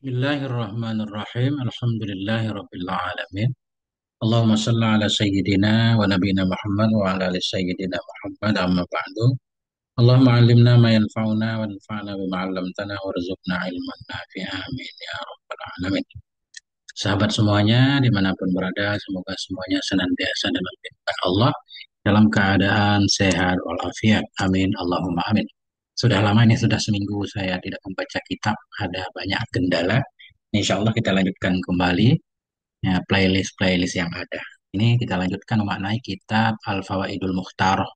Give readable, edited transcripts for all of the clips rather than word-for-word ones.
Bismillahirrahmanirrahim. Alhamdulillahirabbil alamin. Allahumma shalli ala sayyidina wa nabiyina Muhammad wa ala ali sayyidina Muhammad amma ba'du. Allahumma 'allimna ma yanfa'una wa anfa'na bima 'allamtana warzuqna ilman nafi'a. Amin ya rabbal alamin. Sahabat semuanya dimanapun berada, semoga semuanya senantiasa dalam lindungan Allah dalam keadaan sehat walafiat. Amin. Allahumma amin. Sudah lama ini, sudah seminggu saya tidak membaca kitab, ada banyak kendala. Insya Allah kita lanjutkan kembali ya, playlist-playlist yang ada. Ini kita lanjutkan memaknai kitab Al-Fawaidul Mukhtarah.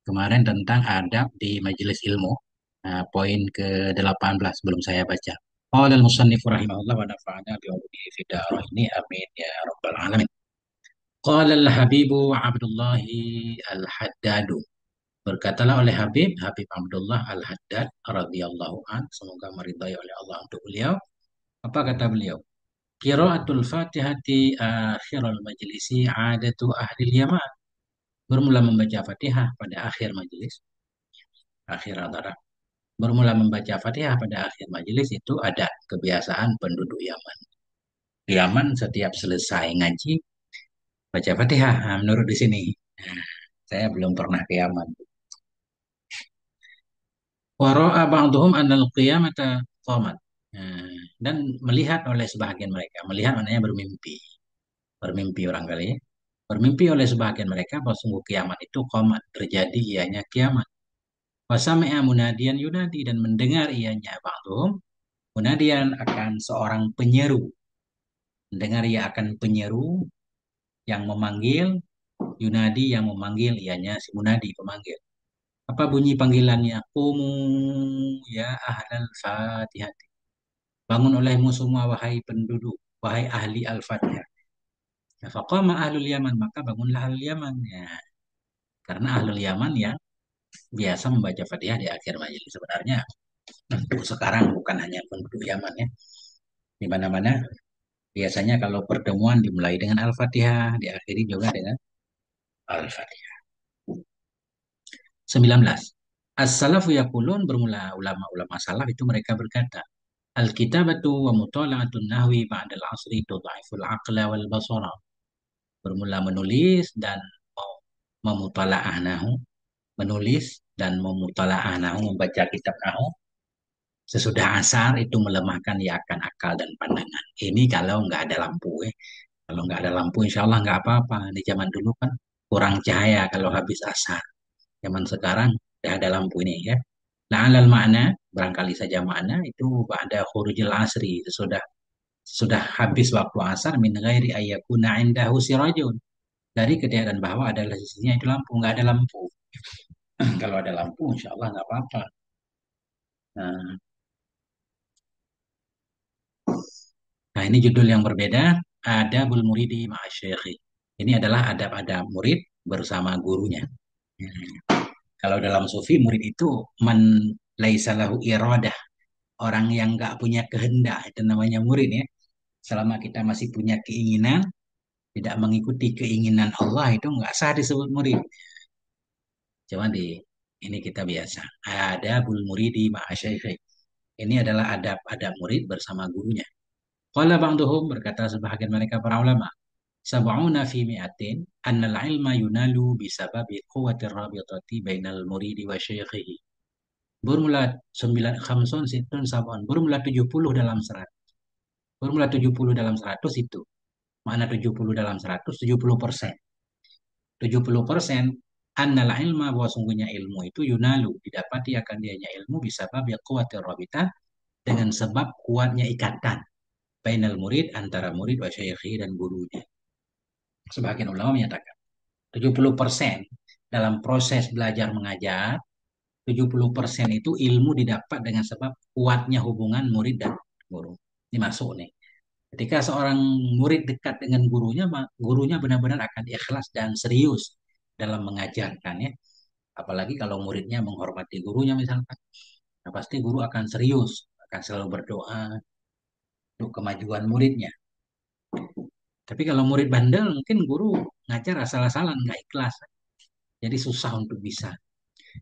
Kemarin tentang adab di majelis ilmu. Nah, poin ke-18 belum saya baca. Qala al-musannif rahimahullah wa nafa'ana bi'ulumihi fid dharain. Amin ya rabbal alamin. Qala al-Habibu Abdullah al-Haddadu. Berkatalah oleh Habib Abdullah al-Haddad radhiyallahu an, semoga meridai oleh Allah untuk beliau. Apa kata beliau? Qiraatul Fatihati akhiral majlisi adatu ahli Yaman. Bermula membaca Fatihah pada akhir majelis, akhir hadara. Bermula membaca Fatihah pada akhir majelis itu ada kebiasaan penduduk Yaman. Di Yaman setiap selesai ngaji baca Fatihah. Nah, menurut di sini. Nah, saya belum pernah ke Yaman. Wa ra'a ba'dhum annal qiyamata qamat. Nah, dan melihat oleh sebahagian mereka, melihat maknanya bermimpi. Bermimpi orang kali ya. Bermimpi oleh sebahagian mereka bahwa sungguh kiamat itu qomat, terjadi ianya kiamat. Wasami'a munadian yunadi, dan mendengar ianya ba'dhum munadian akan seorang penyeru. Mendengar ia akan penyeru yang memanggil, yunadi yang memanggil ianya si munadi pemanggil. Apa bunyi panggilannya? Qumu ya ahlal Fatihah. Bangun olehmu semua wahai penduduk, wahai ahli al-Fatihah. Ya, faqama ahlul Yaman, maka bangunlah ahlul Yaman. Ya, karena ahlul Yaman ya biasa membaca Fatihah di akhir majelis. Sebenarnya untuk sekarang bukan hanya penduduk Yaman ya. Di mana-mana biasanya kalau pertemuan dimulai dengan Al-Fatihah, diakhiri juga dengan Al-Fatihah. 19. As-salafu yaqulun, bermula ulama-ulama salaf itu mereka berkata, Al-kitabatu wa mutala'atun nahwi ba'dal asri tudha'iful aqla wal basara. Bermula menulis dan memutala'ah nahu, menulis dan memutalaah nahu, membaca kitab nahu sesudah asar itu melemahkan ya akan akal dan pandangan. Ini kalau nggak ada lampu ya. Kalau nggak ada lampu insya Allah nggak apa-apa. Di zaman dulu kan kurang cahaya kalau habis asar. Zaman sekarang udah ada lampu ini ya. La'alal makna, barangkali saja makna itu ada khurujil asri, sesudah sudah habis waktu asar, min ghairi ayyakuna indahu sirajun. Dari ketiadaan bahwa adalah sisinya itu lampu, nggak ada lampu. Kalau ada lampu insya Allah nggak apa-apa. Nah, Nah, ini judul yang berbeda, Adabul Muridi Ma'asyikhi. Ini adalah adab-adab murid bersama gurunya. Hmm. Kalau dalam sufi, murid itu man laisa lahu iradah, orang yang nggak punya kehendak, itu namanya murid ya. Selama kita masih punya keinginan, tidak mengikuti keinginan Allah, itu nggak sah disebut murid. Cuma di ini kita biasa. Adabul Muridi Ma'asyikhi. Ini adalah adab-adab murid bersama gurunya. Qala ba'duhum, berkata sebahagian mereka para ulama, sab'una fi mi'atin annal ilma yunalu bisababi quwwatir rabitati bainal muridi wa syaikhihi. Bermula 9 khamsun situn sab'un. Bermula 70 dalam 100. Bermula 70 dalam 100 itu. Mana 70 dalam 100? 70%. 70% annal ilma, bahwa sungguhnya ilmu itu yunalu, didapati akan dianya ilmu bisababi quwwatir rabitah, dengan sebab kuatnya ikatan bainal murid, antara murid wa syaikhihi dan gurunya. Sebagian ulama menyatakan 70% dalam proses belajar mengajar, 70% itu ilmu didapat dengan sebab kuatnya hubungan murid dan guru. Ini masuk nih. Ketika seorang murid dekat dengan gurunya, gurunya benar-benar akan ikhlas dan serius dalam mengajarkan ya. Apalagi kalau muridnya menghormati gurunya misalkan. Nah, pasti guru akan serius, akan selalu berdoa untuk kemajuan muridnya. Tapi kalau murid bandel, mungkin guru ngajar asal-asalan, nggak ikhlas. Jadi susah untuk bisa.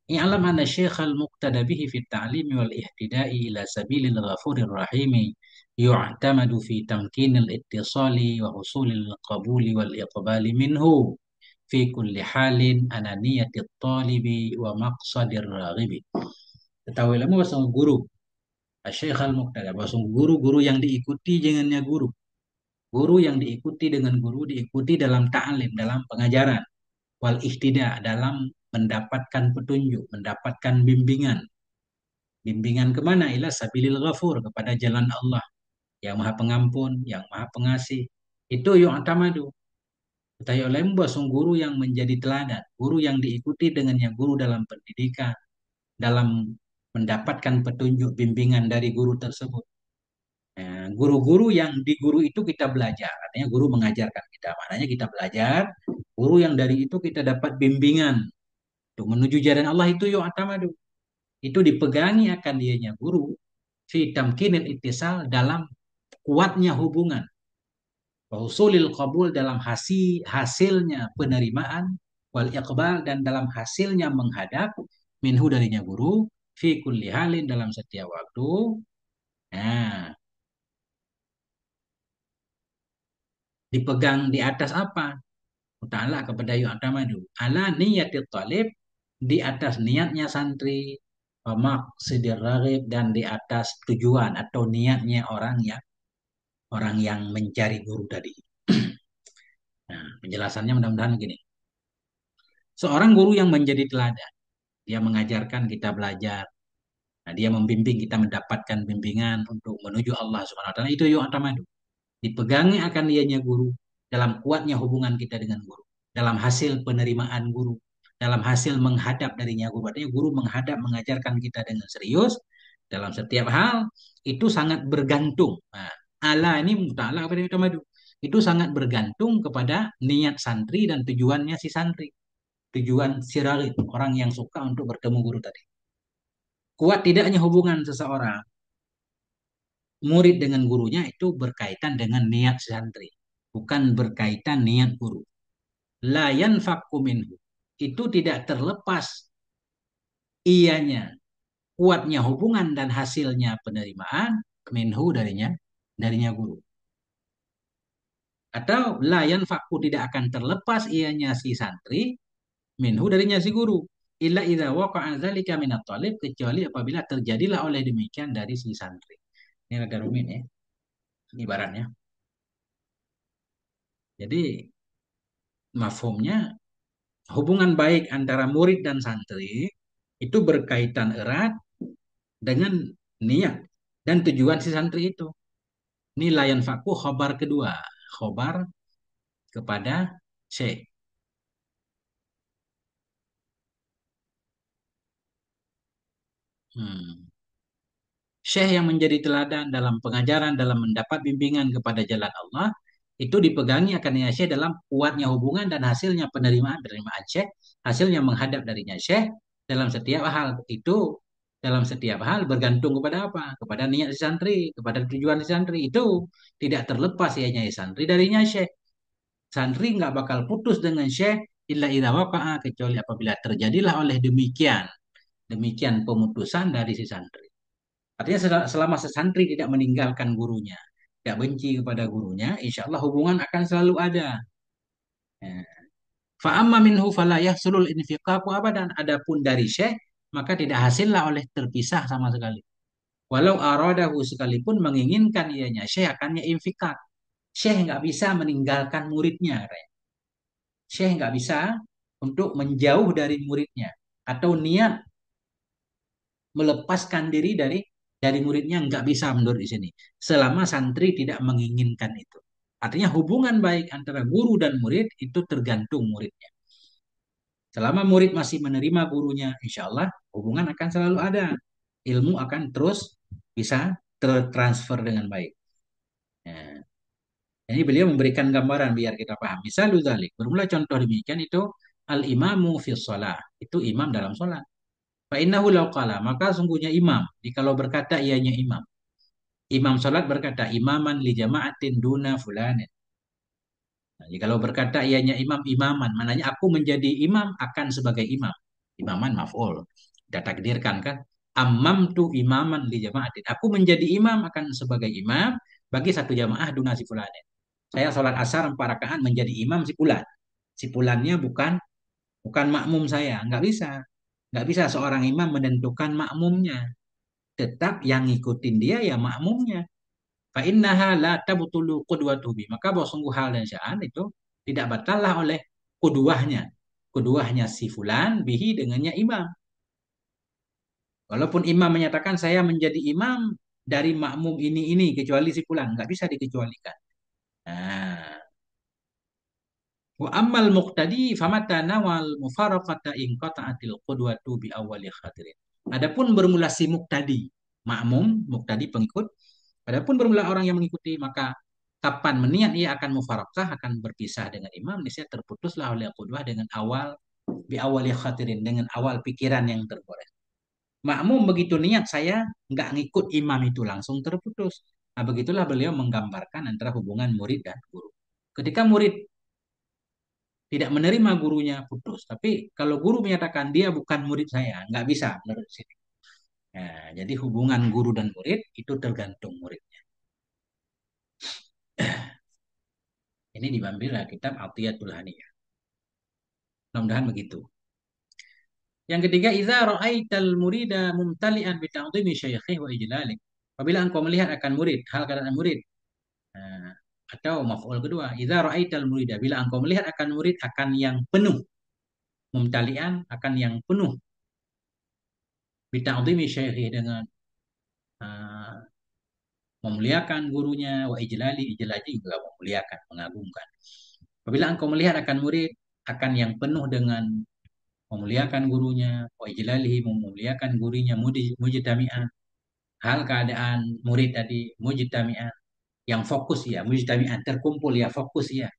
I'lam anna syekh al-muqtada bihi fi ta'limi wal ihtida'i ila sabilil ghafurir rahimi yu'tamadu fi tamkinil ittisali wa husulil qabuli wal iqbali minhu fi kulli halin ananiyatit talibi wa maqsadir raghibi. Ketahuilah bahwa guru Syekh Al-Muqtada, bahwa guru-guru yang diikuti dengannya guru. Guru yang diikuti dengan guru diikuti dalam ta'lim, dalam pengajaran. Wal ihtida, dalam mendapatkan petunjuk, mendapatkan bimbingan. Bimbingan kemana? Ila sabilil ghafur, kepada jalan Allah yang maha pengampun, yang maha pengasih. Itu yu'tamadu. Kata oleh guru yang menjadi teladan, guru yang diikuti dengannya guru dalam pendidikan, dalam mendapatkan petunjuk bimbingan dari guru tersebut. Nah, guru-guru yang di guru itu kita belajar, artinya guru mengajarkan kita, maknanya kita belajar, guru yang dari itu kita dapat bimbingan untuk menuju jalan Allah itu yu'tamadu. Itu dipegangi akan dianya guru fi tamkinil ittisal, dalam kuatnya hubungan, husulil qabul, dalam hasilnya penerimaan, wal iqbal, dan dalam hasilnya menghadap, minhu darinya guru, fi kulli halin, dalam setiap waktu. Nah, dipegang di atas apa? Ta'ala kepada yu'tamadu ala niyatit talib, di atas niatnya santri, wa maqsidir raghib, dan di atas tujuan atau niatnya orang yang mencari guru tadi. Nah, penjelasannya mudah-mudahan begini. Seorang guru yang menjadi teladan, dia mengajarkan kita belajar. Nah, dia membimbing kita mendapatkan bimbingan untuk menuju Allah Subhanahu wa taala. Itu yu'tamadu. Dipegangi akan dianya guru dalam kuatnya hubungan kita dengan guru, dalam hasil penerimaan guru, dalam hasil menghadap darinya guru. Artinya guru menghadap mengajarkan kita dengan serius dalam setiap hal, itu sangat bergantung. Nah, ala ini muta'ala kepada yu'tamadu. Itu sangat bergantung kepada niat santri dan tujuannya si santri. Tujuan sirari, orang yang suka untuk bertemu guru tadi. Kuat tidaknya hubungan seseorang murid dengan gurunya itu berkaitan dengan niat santri, bukan berkaitan niat guru. La yanfakku minhu. Itu tidak terlepas ianya kuatnya hubungan dan hasilnya penerimaan minhu darinya guru. Atau la yanfakku, tidak akan terlepas ianya si santri minhu darinya si guru. Illa idza waqa'a dzalika minat talib, kecuali apabila terjadilah oleh demikian dari si santri. Ini agak rumit ya ibaratnya. Jadi mafhumnya, hubungan baik antara murid dan santri itu berkaitan erat dengan niat dan tujuan si santri itu. Ini layan faku khobar kedua, khobar kepada syekh. Hmm. Syekh yang menjadi teladan dalam pengajaran, dalam mendapat bimbingan kepada jalan Allah, itu dipegangi akan syekh dalam kuatnya hubungan dan hasilnya penerimaan syekh, hasilnya menghadap darinya syekh dalam setiap hal itu, dalam setiap hal bergantung kepada apa? Kepada niat si santri, kepada tujuan si santri. Itu tidak terlepas ianya si santri darinya syekh. Santri nggak bakal putus dengan syekh illa idza waqa'a, kecuali apabila terjadilah oleh demikian demikian pemutusan dari si santri. Artinya selama sesantri tidak meninggalkan gurunya, tidak benci kepada gurunya, insya Allah hubungan akan selalu ada. Fa'amma minhu fala yahsulul infiqaqu abadan. Adapun dari syekh, maka tidak hasillah oleh terpisah sama sekali. Walau aradahu, sekalipun menginginkan ianya syekh akannya infikak. Syekh nggak bisa meninggalkan muridnya. Syekh nggak bisa untuk menjauh dari muridnya. Atau niat melepaskan diri dari muridnya, nggak bisa menurut di sini. Selama santri tidak menginginkan itu. Artinya hubungan baik antara guru dan murid itu tergantung muridnya. Selama murid masih menerima gurunya, insya Allah hubungan akan selalu ada. Ilmu akan terus bisa tertransfer dengan baik. Nah, ini beliau memberikan gambaran biar kita paham. Misalnya dzalik, bermula contoh demikian itu al-imamu fi shalah. Itu imam dalam sholat. Fa innahu law qala, maka sungguhnya imam, jikalau berkata ianya imam. Imam salat berkata imaman li jama'atin duna fulanin. Nah, jikalau berkata ianya imam imaman, mananya aku menjadi imam akan sebagai imam. Imaman maf'ul. Kita takdirkan kan? Ammamtu imaman li jamaatin. Aku menjadi imam akan sebagai imam bagi satu jamaah duna si fulanin. Saya sholat asar 4 rakaat menjadi imam si fulan. Si fulannya bukan makmum saya, nggak bisa. Nggak bisa seorang imam menentukan makmumnya. Tetap yang ngikutin dia ya makmumnya. Fa innaha la tabtulu qudwatuhu. Maka bahwa sungguh hal dan sya'an itu tidak batallah oleh kuduahnya. Kuduahnya si fulan bihi dengannya imam. Walaupun imam menyatakan saya menjadi imam dari makmum ini kecuali si fulan, nggak bisa dikecualikan. Nah, wa ammal muqtadi famata nawal mufaraqata in qata'atil qudwatu bi awwali khatirin. Adapun bermula si muqtadi, makmum, muqtadi pengikut. Adapun bermula orang yang mengikuti, maka kapan meniat ia akan mufaraqah, akan berpisah dengan imam, niscaya terputuslah oleh qudwah dengan awal bi awwali khatirin, dengan awal pikiran yang tergores. Makmum begitu niat saya nggak ngikut imam itu langsung terputus. Nah, begitulah beliau menggambarkan antara hubungan murid dan guru. Ketika murid tidak menerima gurunya putus, tapi kalau guru menyatakan dia bukan murid saya, nggak bisa menurut sini. Nah, jadi hubungan guru dan murid itu tergantung muridnya. Ini diambil dari kitab Athiyatul Haniyah. Mudah-mudahan begitu. Yang ketiga, idza ra'aital murida mumtali'an bi ta'dhimi syaikhihi wa ijlalih. Apabila engkau melihat akan murid, hal keadaan murid. Nah, atau maf'ul kedua, idza ra'aital murida, bila engkau melihat akan murid akan yang penuh, mumtali'an akan yang penuh bi ta'dhimi syaikhihi dengan uh, memuliakan gurunya, wa ijlali, ijlali juga memuliakan, mengagungkan. Apabila engkau melihat akan murid akan yang penuh dengan memuliakan gurunya, wa ijlalihi, memuliakan gurunya, mujtami'an, hal keadaan murid tadi mujtami'an, yang fokus ya, mujtami'an terkumpul ya, fokus ya.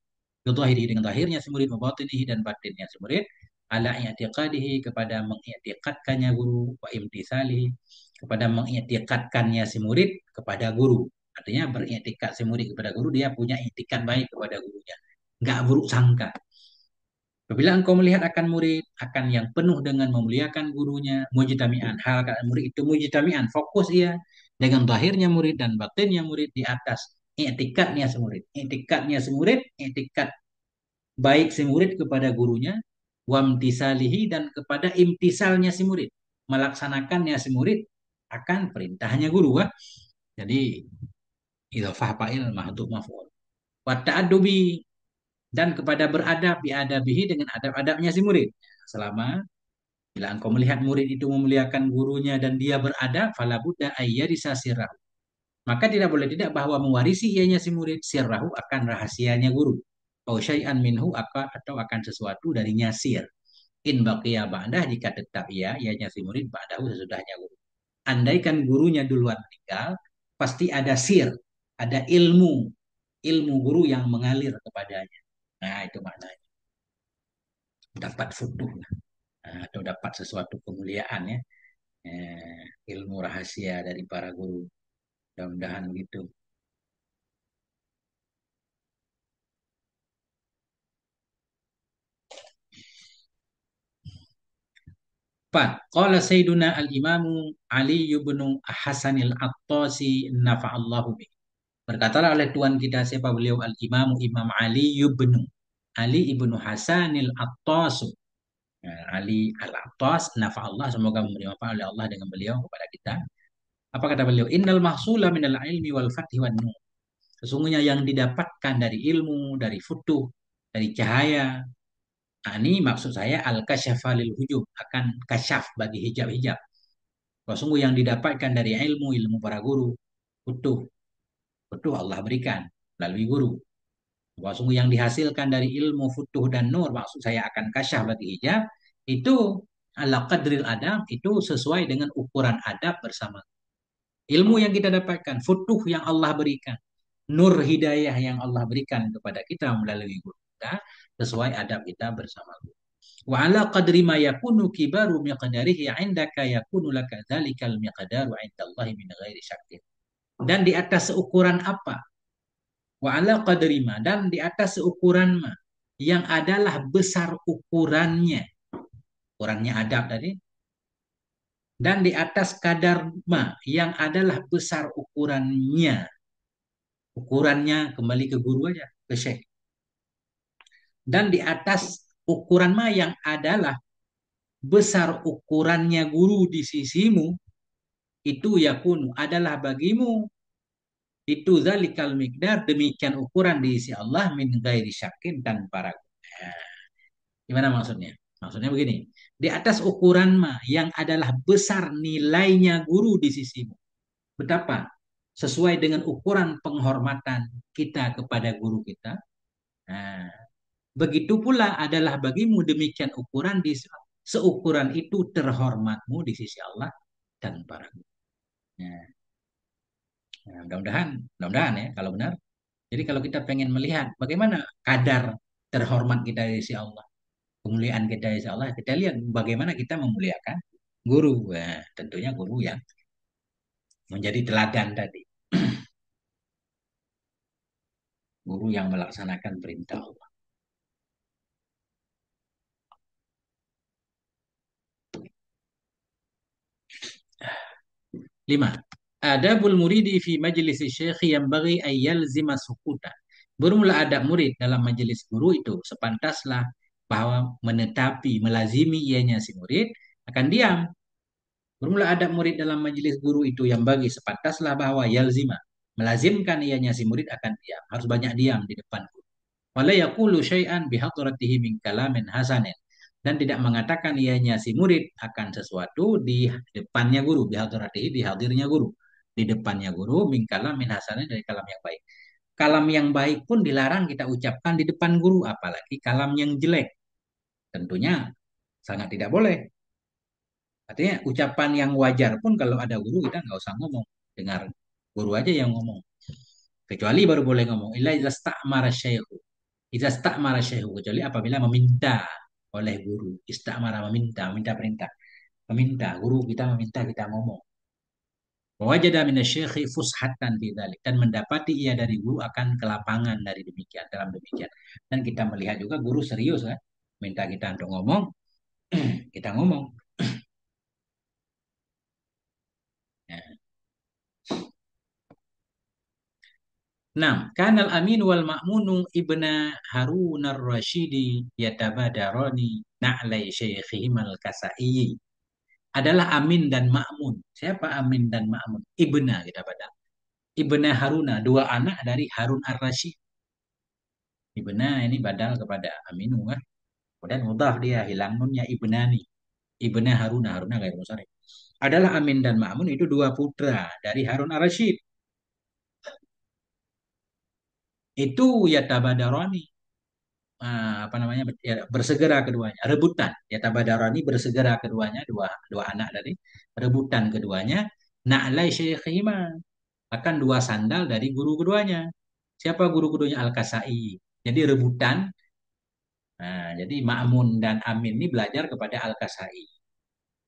Yudhahiri dengan zahirnya si murid, mabatinihi dan batinnya si murid, ala i'tiqadihi kepada mengiktikadkannya guru, wa imtisalihi kepada mengiktikadkannya si murid kepada guru. Artinya beriktikad si murid kepada guru, dia punya iktikad baik kepada gurunya. Enggak buruk sangka. Apabila engkau melihat akan murid, akan yang penuh dengan memuliakan gurunya, mujtami'an, hal keadaan murid itu mujtami'an, fokus ia dengan zahirnya murid dan batinnya murid di atas i'tikadnya si murid. I'tikadnya si murid, i'tikad baik si murid kepada gurunya, wamtisalihi dan kepada imtisalnya si murid, melaksanakannya si murid akan perintahnya guru. Wah. Jadi idhofah fa'il mahdhuf maf'ul. Wa ta'addubi dan kepada beradab biadabihi dengan adab-adabnya si murid. Selama bila engkau melihat murid itu memuliakan gurunya dan dia beradab, fala budda ayyarisa sirrahu. Maka tidak boleh tidak bahwa mewarisi ianya si murid sirrahu akan rahasianya guru. Au syai'an minhu atau akan sesuatu darinya sir. In baqiya ba'dah jika tetap ianya si murid ba'dahu sesudahnya guru. Andaikan gurunya duluan meninggal, pasti ada sir, ada ilmu guru yang mengalir kepadanya. Nah, itu maknanya. Dapat futuh lah. Nah, atau dapat sesuatu kemuliaan ya. Ilmu rahasia dari para guru. Mudah-mudahan begitu. 4. Qala Sayyiduna al-Imamu Ali bin Hasanil Attasi nafa'allahu bih. Berkatalah oleh Tuhan kita siapa beliau al-Imamu Imam Ali ibnu Hasanil Attasu. Nah, Ali al-Attas nafa'allah, semoga memberi manfaat oleh Allah dengan beliau kepada kita. Apa kata beliau? Innal mahsula minal ilmi wal fathi wan nur. Sesungguhnya yang didapatkan dari ilmu, dari futuh, dari cahaya. Nah, ini maksud saya al-kasyafa lil hujub, akan kasyaf bagi hijab-hijab. Sungguh yang didapatkan dari ilmu, ilmu para guru, futuh, futuh Allah berikan melalui guru. Sungguh yang dihasilkan dari ilmu, futuh dan nur, maksud saya akan kasyaf bagi hijab, itu ala qadril adab, itu sesuai dengan ukuran adab bersama. Ilmu yang kita dapatkan, futuh yang Allah berikan, nur hidayah yang Allah berikan kepada kita melalui guru kita, sesuai adab kita bersama guru. Wa ala qadri ma yakunu kibaru miqdarihi indaka yakunu laka dzalikal miqdaru indallahi min ghairi syakkin. Dan di atas seukuran apa? Wa ala qadri ma, dan di atas seukuran ma yang adalah besar ukurannya. Ukurannya adab tadi dan di atas kadar ma yang adalah besar ukurannya. Ukurannya kembali ke guru aja, ke syekh. Dan di atas ukuran ma yang adalah besar ukurannya guru di sisimu, itu yakunu adalah bagimu, itu zalikal miqdar, demikian ukuran di sisi Allah, min ghairi syakin, tanpa ragu. Nah, gimana maksudnya? Maksudnya begini, di atas ukuran ma yang adalah besar nilainya guru di sisimu. Betapa? Sesuai dengan ukuran penghormatan kita kepada guru kita. Nah, begitu pula adalah bagimu demikian ukuran di seukuran itu terhormatmu di sisi Allah dan para guru. Nah, mudah-mudahan, mudah-mudahan ya kalau benar. Jadi kalau kita pengen melihat bagaimana kadar terhormat kita di sisi Allah, kemuliaan kita di sisi Allah, kita lihat bagaimana kita memuliakan guru. Nah, tentunya guru yang menjadi teladan tadi, guru yang melaksanakan perintah Allah. 5. Adabul muridi fi majlis syekh yang bagi ayal zima sukuta. Bermula adab murid dalam majelis guru itu sepantaslah bahwa menetapi, melazimi ianya si murid akan diam. Bermula adab murid dalam majelis guru itu yang bagi sepantaslah bahwa yalzima, melazimkan ianya si murid akan diam. Harus banyak diam di depan guru. Wala yaqulu syai'an bihadratihi min kalamin hasanin, dan tidak mengatakan ianya si murid akan sesuatu di depannya guru, bihadratihi, di hadirnya guru, di depannya guru, min kalamin hasanin, dari kalam yang baik. Kalam yang baik pun dilarang kita ucapkan di depan guru, apalagi kalam yang jelek. Tentunya sangat tidak boleh. Artinya ucapan yang wajar pun kalau ada guru kita nggak usah ngomong, dengar guru aja yang ngomong. Kecuali baru boleh ngomong. Illa idza sta'mara syai'u. Idza sta'mara syai'u, kecuali apabila meminta oleh guru. Istamara, meminta, meminta perintah. Meminta, guru kita meminta kita ngomong. Wajada minasyekhi fushatan fi dzalik, dan mendapati ia dari guru akan kelapangan dari demikian, dalam demikian. Dan kita melihat juga guru serius kan, minta kita untuk ngomong, kita ngomong. Nah, 6. Kanal Amin wal Ma'munu ibna Harun ar-Rashidi yatabadarani na'lai syekhihim al-Kasai. Adalah Amin dan Ma'mun. Siapa Amin dan Ma'mun? Ibna kita pada. Ibna Haruna, dua anak dari Harun ar-Rasyid. Ibna ini badal kepada Aminu kan. Kemudian mudhaf dia, hilang nunnya Ibnani. Ibna Haruna, Haruna gak Musarif. Adalah Amin dan Ma'mun itu dua putra dari Harun ar-Rasyid. Itu ya tabadarani, apa namanya, ya, bersegera keduanya, rebutan, ya tabadarani, bersegera keduanya, dua dua anak dari, rebutan keduanya, na'lai syekhima, akan dua sandal dari guru keduanya. Siapa guru keduanya? Al-Kasai. Jadi rebutan. Nah, jadi Ma'mun dan Amin ini belajar kepada Al-Kasai.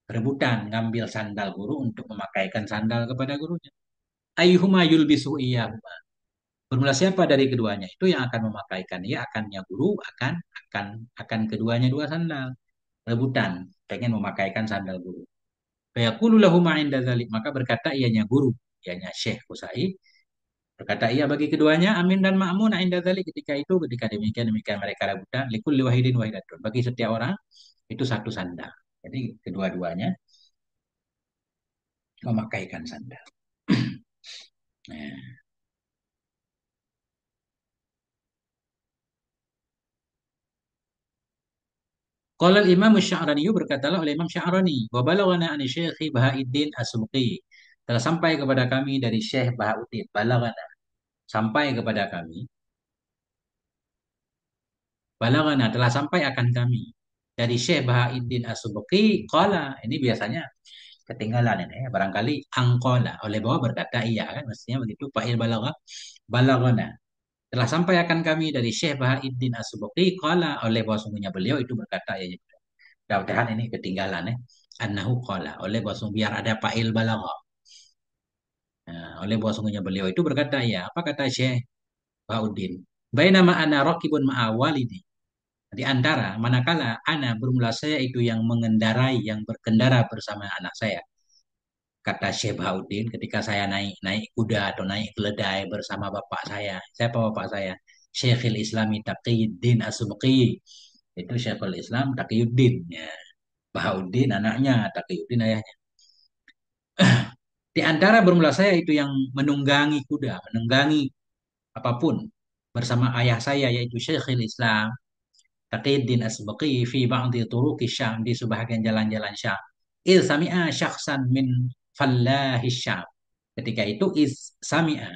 Rebutan ngambil sandal guru untuk memakaikan sandal kepada gurunya. Ayyuhuma yulbisu iyyahuma. Bermula siapa dari keduanya itu yang akan memakaikan, ia akannya guru, akan keduanya dua sandal. Rebutan pengen memakaikan sandal guru. Fayaqulu lahu ma inda dzalik, maka berkata ianya guru, ianya Syekh Kusai, berkata ia bagi keduanya, Amin dan Ma'mun, inda dzalik, ketika itu, ketika demikian demikian mereka rebutan, likulli wahidin wahidatun, bagi setiap orang itu satu sandal. Jadi kedua-duanya memakaikan sandal. Nah, qala Imam Sya'rani, berkatalah oleh Imam Sya'rani, wa balaghana an Syekh Bahauddin As-Subqi, telah sampai kepada kami dari Syekh Bahauddin, balaghana, sampai kepada kami, balaghana, telah sampai akan kami dari Syekh Bahauddin As-Subqi, qala, ini biasanya ketinggalan ini ya, barangkali angkola, oleh bawah berkata iya kan, mestinya begitu, fa'il balagha, balaghana, telah sampai akan kami dari Syekh Bahauddin As-Subqi, qala, oleh bahwa sungguhnya beliau itu berkata ya. Mudah-mudahan ini ketinggalan ya. Annahu qala, oleh bahwa biar ada fa'il balagha. Nah, oleh bahwa sungguhnya beliau itu berkata ya, apa kata Syekh Bahauddin? Bainama ana raqibun ma'a walidi. Di antara manakala ana, bermula saya itu yang mengendarai, yang berkendara bersama anak saya. kata Syekh Bahauddin ketika saya naik naik kuda atau naik keledai bersama bapak saya. Siapa bapak saya? Syekhul Islami Taqiyuddin As-Subki. Itu Syekhul Islam Taqiyuddin. Ya. Bahauddin anaknya, Taqiyuddin ayahnya. Di antara bermula saya itu yang menunggangi kuda, menunggangi apapun bersama ayah saya yaitu Syekhul Islam Taqiyuddin As-Subki fi ba'di turuqi Syam di sebahagian jalan-jalan Syam. Il sami'a syakhsan min fallahi Syam. Ketika itu sami'a.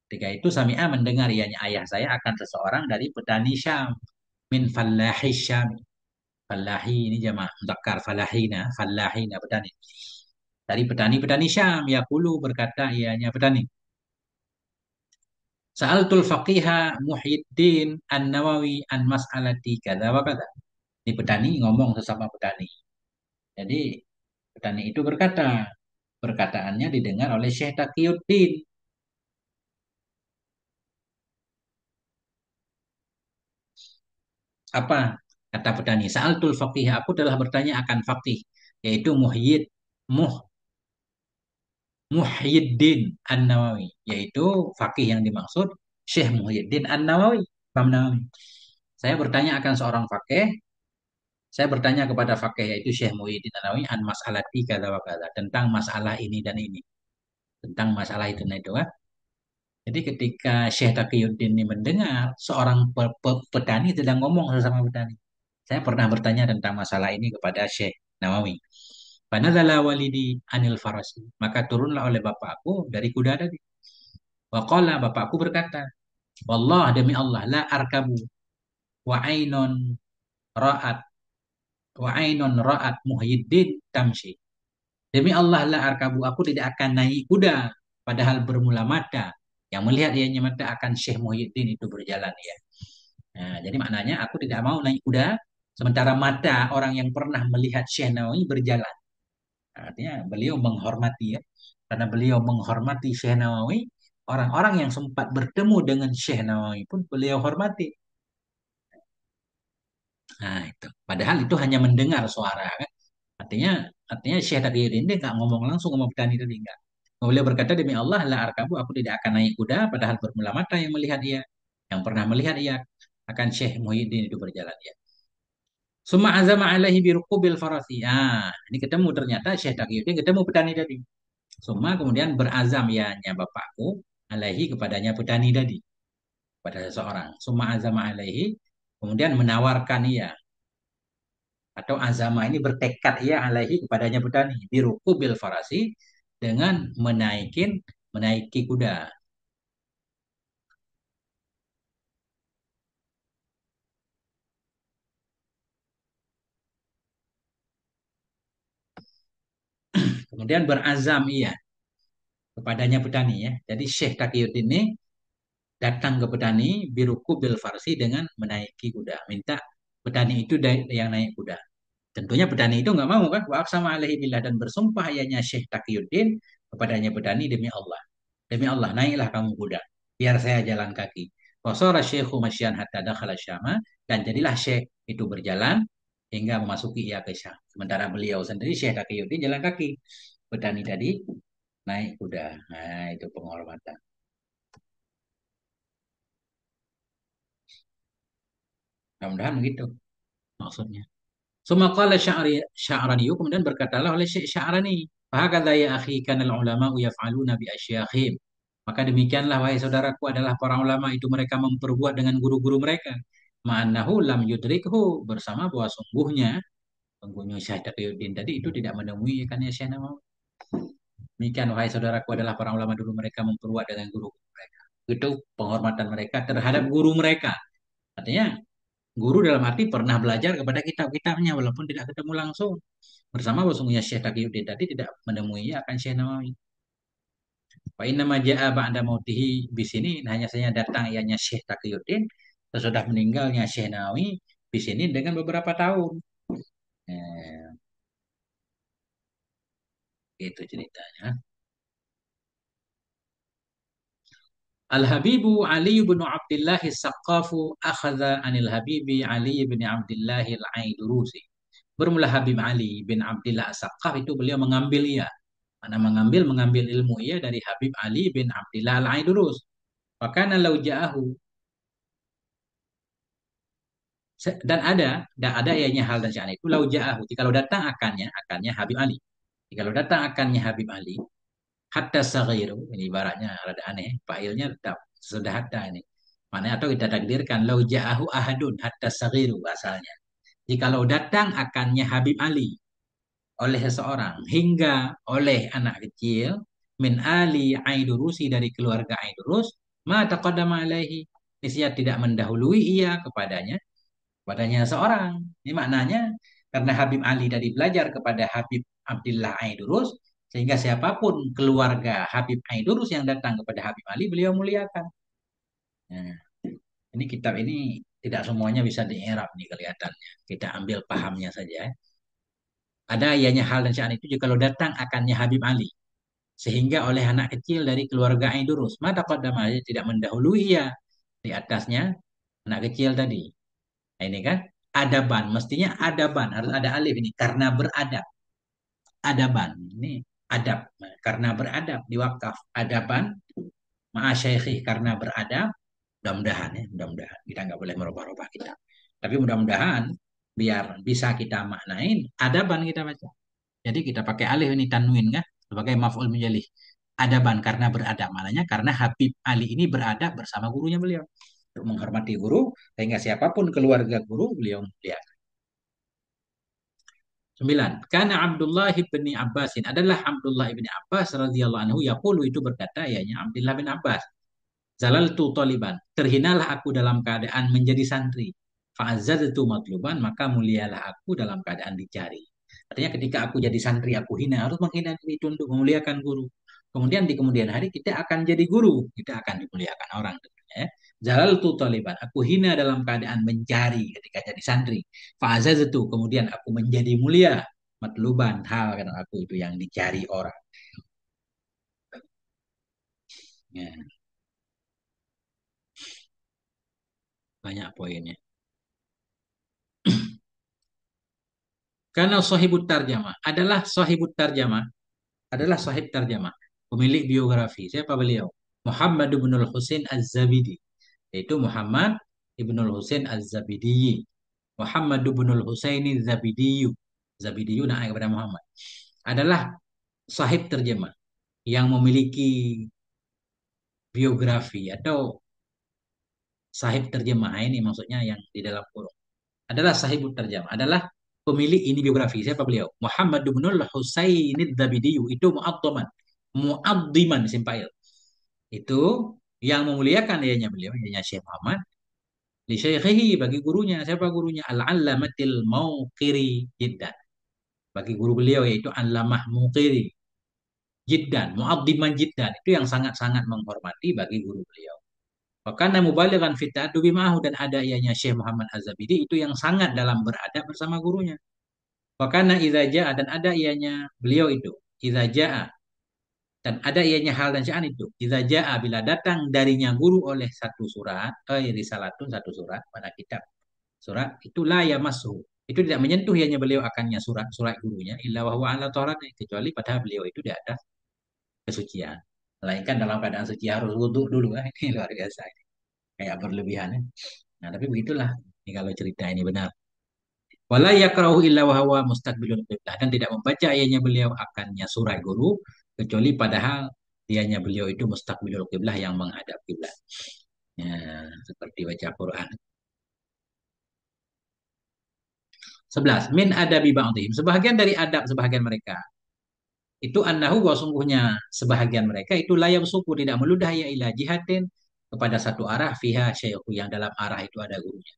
Ketika itu sami'a mendengar ianya ayah saya akan seseorang dari petani Syam min fallahi Syam. Fallahi ini jamaah muzakkar falahina, fallahina petani. Dari petani-petani Syam yaqulu berkata ianya petani. Sa'altul faqiha Muhyiddin An-Nawawi an mas'alati kadza wa kadza. Ini petani ngomong sesama petani. Jadi petani itu berkata, perkataannya didengar oleh Syekh Taqiyuddin. Apa kata petani? Sa'altul faqih, aku telah bertanya akan faqih, yaitu Muh, Muhyiddin An-Nawawi, yaitu faqih yang dimaksud Syekh Muhyiddin An-Nawawi, Imam Nawawi. Saya bertanya akan seorang faqih, saya bertanya kepada faqih yaitu Syekh Muhyiddin An-Nawawi an mas'alati kadza wa kadza, tentang masalah ini dan ini, tentang masalah itu dan itu kan. Jadi ketika Syekh Taqiyuddin ini mendengar seorang petani sedang ngomong sesama petani. Saya pernah bertanya tentang masalah ini kepada Syekh Nawawi. Panadzala walidi anil farasi. Maka turunlah oleh bapakku dari kuda tadi. Waqala bapakku berkata, Wallah demi Allah la arkabu wa ainun ra'at Muhyiddin tamshi. Demi Allah la arkabu aku tidak akan naik kuda padahal bermula mata yang melihat ianya mata akan Syekh Muhyiddin itu berjalan ya. Nah, jadi maknanya aku tidak mau naik kuda sementara mata orang yang pernah melihat Syekh Nawawi berjalan. Nah, artinya beliau menghormati ya. Karena beliau menghormati Syekh Nawawi, orang-orang yang sempat bertemu dengan Syekh Nawawi pun beliau hormati. Nah, itu. Padahal itu hanya mendengar suara kan. Artinya artinya Syekh Taqiyuddin dia nggak ngomong langsung sama petani tadi enggak. Beliau berkata demi Allah la arkabu aku tidak akan naik kuda padahal bermula mata yang melihat ia yang pernah melihat ia akan Syekh Muhyiddin itu berjalan ya. Summa azama alaihi birukubil farasi. Ah, ini ketemu ternyata Syekh Taqiyuddin ketemu petani tadi. Summa kemudian berazam ianya bapakku alaihi kepadanya petani tadi pada seseorang. Summa azama alaihi kemudian menawarkan ia atau azama ini bertekad ia alaihi kepadanya petani birukubil farasi dengan menaiki kuda. Kemudian berazam ia kepadanya petani ya. Jadi Syekh Taqiyuddin ini datang ke petani biruku bil farsi dengan menaiki kuda. Minta petani itu yang naik kuda. Tentunya petani itu nggak mau kan? Wa sama alaihi billah dan bersumpah ayahnya Syekh Taqiyuddin kepadanya petani demi Allah. Demi Allah naiklah kamu kuda. Biar saya jalan kaki. Wasara syekhu masyan hatta dakhala syama. Dan jadilah Syekh itu berjalan hingga memasuki ia ke Syam. Sementara beliau sendiri Syekh Taqiyuddin jalan kaki. Petani tadi naik kuda. Nah, itu penghormatan. Mudah-mudahan begitu maksudnya. Sumaqala Sya'rani kemudian berkatalah oleh Syekh Sya'rani, "Fahakadza ya akhi kanal ulama yaf'aluna bi asyakhim." Maka demikianlah wahai saudaraku adalah para ulama itu mereka memperbuat dengan guru-guru mereka. Ma'annahu lam yudrikhu bersama bahwa sungguhnya Syekh Taqiyuddin tadi itu tidak menemui kan ya Syekh Nawawi. Demikian wahai saudaraku adalah para ulama dulu mereka memperbuat dengan guru mereka. Itu penghormatan mereka terhadap guru mereka. Artinya guru dalam arti pernah belajar kepada kitab-kitabnya walaupun tidak ketemu langsung. Bersama sesungguhnya Syekh Taqiyuddin tadi tidak menemui akan Syekh Nawawi. Wa inna ma ja'a ba'da mautihi di sini hanya saja datang ianya Syekh Taqiyuddin sesudah meninggalnya Syekh Nawawi di sini dengan beberapa tahun. Eh, itu ceritanya. Al-Habibu Ali bin Abdullah As-Saqqafu akhadha anil Habibi Ali bin Abdullah Al-Aidurusi. Bermula Habib Ali bin Abdillah As-Saqqaf itu beliau mengambil ia. Mana mengambil ilmu ia dari Habib Ali bin Abdillah Al-Aidurus. Maka lau ja'ahu. Dan ada ianya hal dan sya'an itu lau ja'ahu. Jikalau datang akannya Habib Ali. Jikalau datang akannya Habib Ali, hatta saghiru, ini ibaratnya rada aneh, failnya tetap sudah hatta ini. Mana atau kita takdirkan lau ja'ahu ahadun hatta saghiru asalnya. Jikalau datang akannya Habib Ali oleh seseorang hingga oleh anak kecil min ali Aidurusi dari keluarga Aidurus, ma taqaddama alaihi, niscaya tidak mendahului ia kepadanya seorang. Ini maknanya karena Habib Ali tadi belajar kepada Habib Abdullah Aidurus, sehingga siapapun keluarga Habib Aidurus yang datang kepada Habib Ali, beliau muliakan. Nah, ini kitab ini tidak semuanya bisa di-i'rab nih kelihatannya. Kita ambil pahamnya saja. Ada ianya hal dan sya'an itu jika lo datang akannya Habib Ali. Sehingga oleh anak kecil dari keluarga Aidurus. Mata qaddama aja tidak mendahului ia. Di atasnya anak kecil tadi. Nah, ini kan adaban. Mestinya adaban. Harus ada alif ini. Karena beradab. Adaban. Ini adab. Nah, karena beradab. Di wakaf. Adaban. Ma'asyaikhi karena beradab. Mudah-mudahan ya. Mudah-mudahan. Kita nggak boleh merubah-rubah kita. Tapi mudah-mudahan biar bisa kita maknain. Adaban kita baca. Jadi kita pakai alif ini tanwin kan sebagai maf'ul menjalih. Adaban karena beradab, maknanya karena Habib Ali ini beradab bersama gurunya beliau untuk menghormati guru sehingga siapapun keluarga guru beliau muliakan. 9. Karena Abdullah bin Abbasin adalah Abdullah bin Abbas radhiyallahu anhu yaqulu itu berkata yanya Abdullah bin Abbas, Zalaltu taliban, terhinalah aku dalam keadaan menjadi santri. Fa'azzaztu matluban, maka mulialah aku dalam keadaan dicari. Artinya ketika aku jadi santri, aku hina, harus menghina diri itu untuk memuliakan guru. Kemudian di kemudian hari kita akan jadi guru, kita akan dimuliakan orang tentunya. Ya. Zalaltu taliban, aku hina dalam keadaan mencari ketika jadi santri. Fa'azzaztu, kemudian aku menjadi mulia. Matluban, hal kan aku itu yang dicari orang. Ya, banyak poinnya. Karena sahibut tarjamah adalah sahib tarjamah, pemilik biografi. Siapa beliau? Muhammad ibnul Husain Az-Zabidi. Yaitu Muhammad ibnul Husain Az-Zabidi. Muhammad ibnul Husain Az-Zabidiyu. Zabidiyu nak kepada Muhammad. Adalah sahib terjemah yang memiliki biografi atau sahib terjemah. Ini maksudnya yang di dalam kurung. Adalah sahibut terjemah. Adalah pemilik ini biografi. Siapa beliau? Muhammad ibnul Husain Az-Zabidiyu. Itu mu'addaman. Mu'addiman simpail. Itu yang memuliakan ianya beliau, ianya Syekh Muhammad. Li syaikhihi bagi gurunya. Siapa gurunya? Al-Allamatil Mauqiri Jiddan. Bagi guru beliau yaitu Allamah Muqiri Jiddan. Mu'addiman Jiddan. Itu yang sangat-sangat menghormati bagi guru beliau. Karena mubalighan fit ta'addubi ma'ahu dan ada ianya Syekh Muhammad Az-Zabidi itu yang sangat dalam beradab bersama gurunya. Karena idza jaa dan ada ianya beliau itu. Idza jaa dan ada ianya hal dan sya'an itu. Idza jaa bila datang darinya guru oleh satu surat, risalatun satu surat pada kitab. Surat itu la yamassu. Itu tidak menyentuh ianya beliau akannya surat gurunya illa wa huwa ala taharati kecuali pada beliau itu di atas kesucian. Melainkan dalam keadaan suci harus wudhu dulu. Ini luar biasa. Kayak berlebihan. Ya. Nah, tapi begitulah. Ini kalau cerita ini benar. Wala yakrahu illa wa huwa mustaqbilul qiblah dan tidak membaca ayatnya beliau akannya surat guru kecuali padahal dianya beliau itu mustaqbilul qiblah yang menghadap kiblat. Ya, seperti baca Quran. 11. Min adabi ba'dihim. Sebahagian dari adab sebahagian mereka. Itu annahu wa sungguhnya sebahagian mereka itu layam suku tidak meludah ya ila jihatin kepada satu arah fiha syaihu yang dalam arah itu ada gurunya.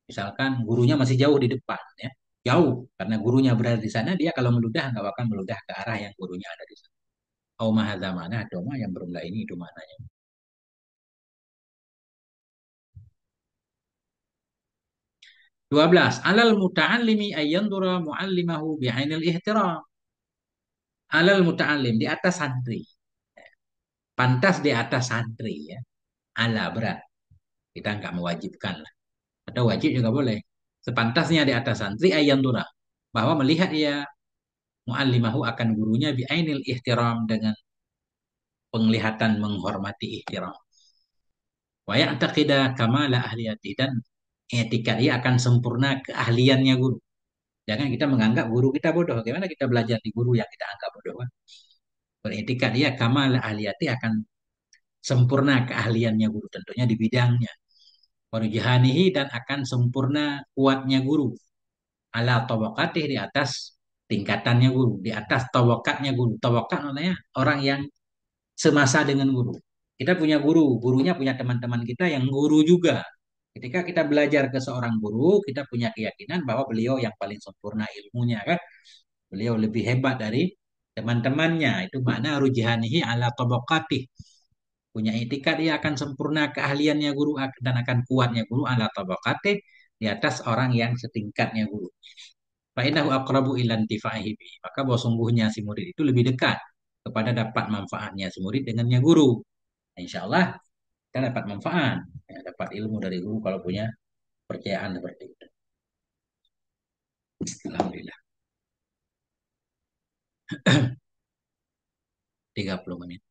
Misalkan gurunya masih jauh di depan, ya. Jauh, karena gurunya berada di sana, dia kalau meludah nggak akan meludah ke arah yang gurunya ada di sana. Au mahadza mana, doma yang bermula ini itu maknanya. 12. Alal muta'allimi ayyandura mu'allimahu bi'ainil ihtiram. Alal muta'allim, di atas santri. Pantas di atas santri, ya. Ala berat. Kita nggak mewajibkan lah. Atau wajib juga boleh. Sepantasnya di atas santri ayyandura. bahwa melihat ia muallimahu akan gurunya biainil ihtiram dengan penglihatan menghormati ihtiram. Wa ya'taqida kamala ahliyati dan etika dia akan sempurna keahliannya guru. Jangan kita menganggap guru kita bodoh. Bagaimana kita belajar di guru yang kita anggap bodoh? Kan? Beretika dia kamala ahliyati akan sempurna keahliannya guru tentunya di bidangnya. Warujihanihi dan akan sempurna kuatnya guru. Ala tawakatih di atas tingkatannya guru. Di atas tawakatnya guru. Tawakat namanya orang yang semasa dengan guru. Kita punya guru, gurunya punya teman-teman kita yang guru juga. Ketika kita belajar ke seorang guru, kita punya keyakinan bahwa beliau yang paling sempurna ilmunya kan. Beliau lebih hebat dari teman-temannya. Itu makna rujihanihi ala tabaqatih. Punya etikat dia akan sempurna keahliannya guru dan akan kuatnya guru ala tabaqatih di atas orang yang setingkatnya guru. Fa'innahu aqrabu ila intifa'ihi bi. Maka bahwa sungguhnya si murid itu lebih dekat kepada dapat manfaatnya si murid dengannya guru. Nah, insya Allah kita dapat manfaat, ya, dapat ilmu dari guru kalau punya percayaan seperti itu. Alhamdulillah. 30 menit.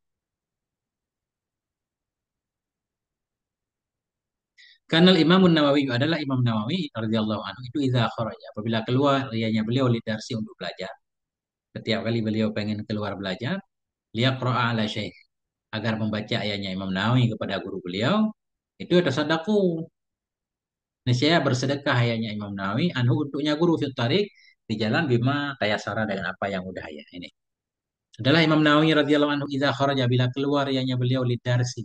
Karena Imam Nawawi adalah Imam Nawawi radhiyallahu anhu itu idza kharaja apabila keluar rianya beliau lidarsi untuk belajar. Setiap kali beliau pengen keluar belajar, liyaqra'a ala syekh agar membaca ayatnya Imam Nawawi kepada guru beliau, itu ada sadaku. Niscaya bersedekah ayatnya Imam Nawawi anhu untuknya guru fil tarik di jalan bima tayasara dengan apa yang mudah ya ini. Adalah Imam Nawawi radhiyallahu anhu idza kharaja bila keluar rianya beliau lidarsi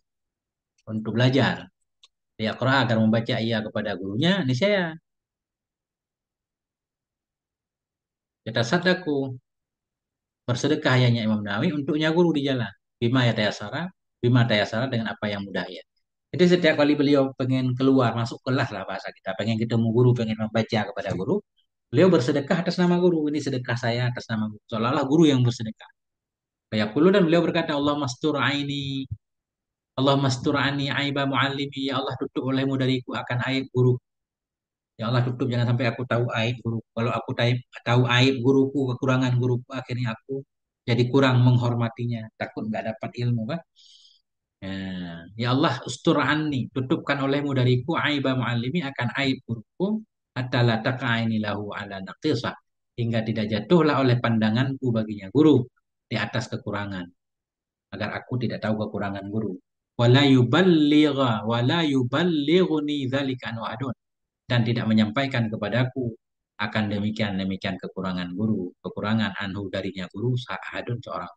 untuk belajar. Liyaqra'a agar membaca ayat kepada gurunya, niscaya kita sadaku bersedekah ayahnya Imam Nawawi untuknya guru di jalan. Bima tayasara dengan apa yang mudah ya. Jadi setiap kali beliau pengen keluar, masuk kelas lah bahasa kita, pengen ketemu guru, pengen membaca kepada guru, beliau bersedekah atas nama guru. Ini sedekah saya atas nama guru. Seolah-olah guru yang bersedekah. Kayak puluh dan beliau berkata, Allah mastur aini, Allah mastur ani aiba muallimi, ya Allah tutup olehmu dariku akan aib guru. Ya Allah tutup jangan sampai aku tahu aib guru. Kalau aku tahu aib guruku, kekurangan guruku, akhirnya aku jadi kurang menghormatinya. Takut nggak dapat ilmu kan? Ya Allah ustur anni, tutupkan olehmu dariku aiba muallimi akan aib guruku. Hatta la taqa'ini lahu ala naqisah. Hingga tidak jatuhlah oleh pandanganku baginya guru di atas kekurangan. Agar aku tidak tahu kekurangan guru. Wala yuballighuni dzalika an wa'adun dan tidak menyampaikan kepadaku akan demikian demikian kekurangan guru, kekurangan anhu darinya guru sahadun seorang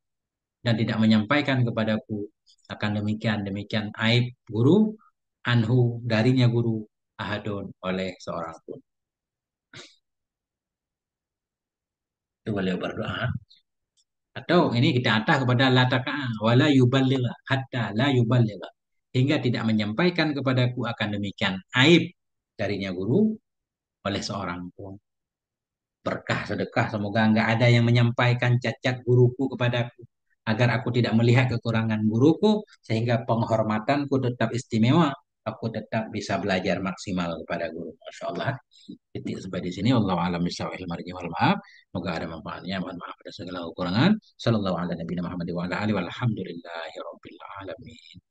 dan tidak menyampaikan kepadaku akan demikian demikian aib guru anhu darinya guru ahadun oleh seorang pun. Itu beliau berdoa. Atau ini kita atah kepada la taka'a wala yuballigha hatta la yuballigha hingga tidak menyampaikan kepadaku akan demikian aib darinya guru oleh seorang pun. Berkah sedekah semoga enggak ada yang menyampaikan cacat guruku kepadaku agar aku tidak melihat kekurangan guruku sehingga penghormatanku tetap istimewa aku tetap bisa belajar maksimal kepada guru. Masya Allah. Titik sampai di sini. Wallahu a'lam bishawab. Wal maaf. Semoga ada manfaatnya. Mohon maaf atas segala kekurangan. Sallallahu alaihi wa sallam Muhammad wa ala alihi walhamdulillahi rabbil alamin.